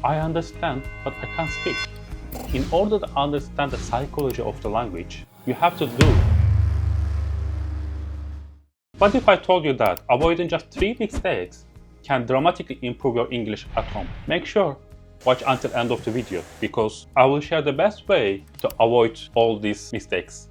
I understand, but I can't speak. In order to understand the psychology of the language, you have to do. What if I told you that avoiding just 3 mistakes can dramatically improve your English at home? Make sure watch until the end of the video because I will share the best way to avoid all these mistakes.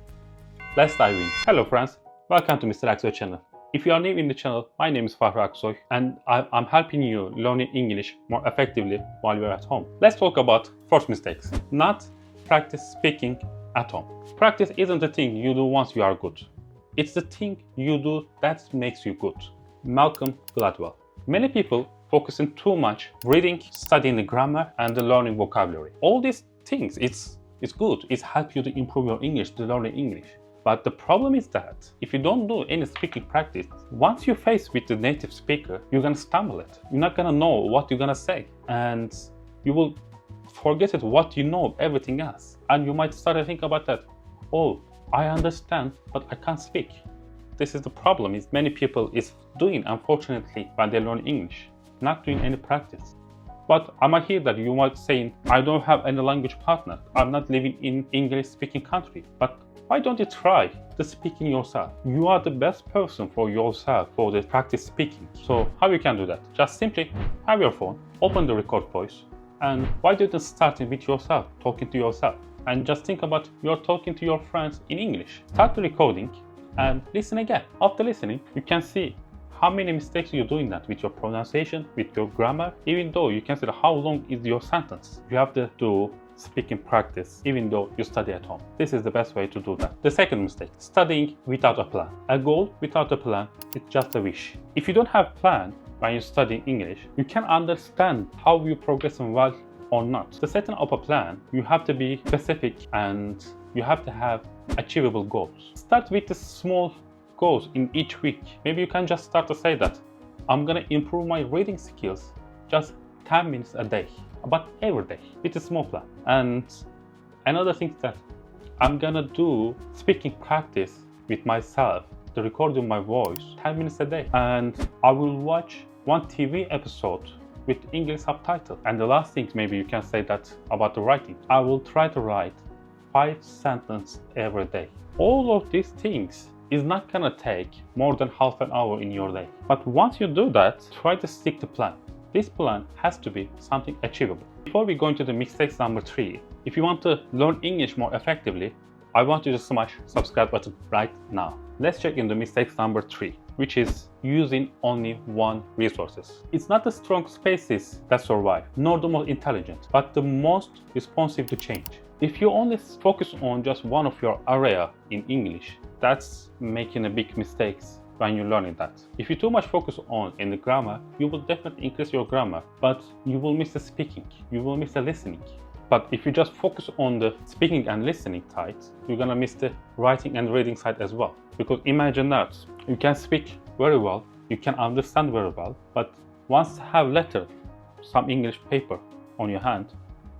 Let's dive in. Hello friends, welcome to Mr. Aksoy channel. If you are new in the channel, my name is Fahri Aksoy and I'm helping you learning English more effectively while you're at home. Let's talk about first mistakes. Not practice speaking at home. Practice isn't the thing you do once you are good. It's the thing you do that makes you good. Malcolm Gladwell. Many people focusing too much reading, studying the grammar and the learning vocabulary. All these things, it's good. It helps you to improve your English, to learn English. But the problem is that if you don't do any speaking practice, once you face with the native speaker, you're gonna stumble it. You're not gonna know what you're gonna say, and you will forget it what you know, everything else. And you might start to think about that. Oh, I understand, but I can't speak. This is the problem. Is many people is doing, unfortunately, when they learn English, not doing any practice. But I might hear that you might saying, I don't have any language partner. I'm not living in English-speaking country. But why don't you try to speaking yourself? You are the best person for yourself for the practice speaking. So how you can do that? Just simply have your phone, open the record voice, and why don't you start with yourself, talking to yourself? And just think about you're talking to your friends in English. Start the recording and listen again. After listening, you can see how many mistakes you're doing that with your pronunciation, with your grammar, even though you can see how long is your sentence. You have to do speaking practice even though you study at home. This is the best way to do that. The second mistake, studying without a plan. A goal without a plan is just a wish. If you don't have a plan when you study English, you can understand how you progressing well or not. To setting up a plan, you have to be specific and you have to have achievable goals. Start with the small goals in each week. Maybe you can just start to say that I'm gonna improve my reading skills just 10 minutes a day, but every day with a small plan. And another thing is that I'm gonna do speaking practice with myself, to recording my voice 10 minutes a day, and I will watch one TV episode with English subtitle. And the last thing, maybe you can say that about the writing. I will try to write 5 sentences every day. All of these things is not gonna take more than half an hour in your day. But once you do that, try to stick to plan. This plan has to be something achievable. Before we go into the mistakes number 3, if you want to learn English more effectively, I want you to smash subscribe button right now. Let's check in the mistakes number 3, which is using only one resources. It's not the strong spaces that survive, nor the most intelligent, but the most responsive to change. If you only focus on just one of your area in English, that's making a big mistakes when you're learning that. If you too much focus on in the grammar, you will definitely increase your grammar, but you will miss the speaking, you will miss the listening. But if you just focus on the speaking and listening side, you're gonna miss the writing and reading side as well. Because imagine that, you can speak very well, you can understand very well, but once you have letter, some English paper on your hand,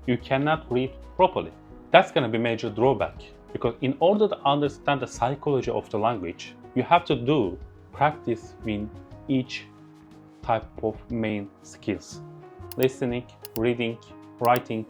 you cannot read properly. That's gonna be major drawback. Because in order to understand the psychology of the language, you have to do practice in each type of main skills. Listening, reading, writing,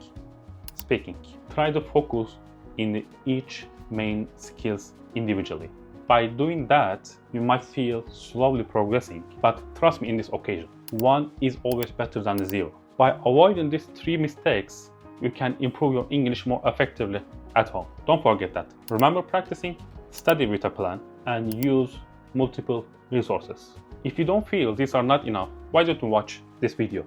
speaking. Try to focus in each main skills individually. By doing that, you might feel slowly progressing, but trust me in this occasion, 1 is always better than 0. By avoiding these 3 mistakes, you can improve your English more effectively at home. Don't forget that. Remember practicing, study with a plan, and use multiple resources. If you don't feel these are not enough, why don't you watch this video?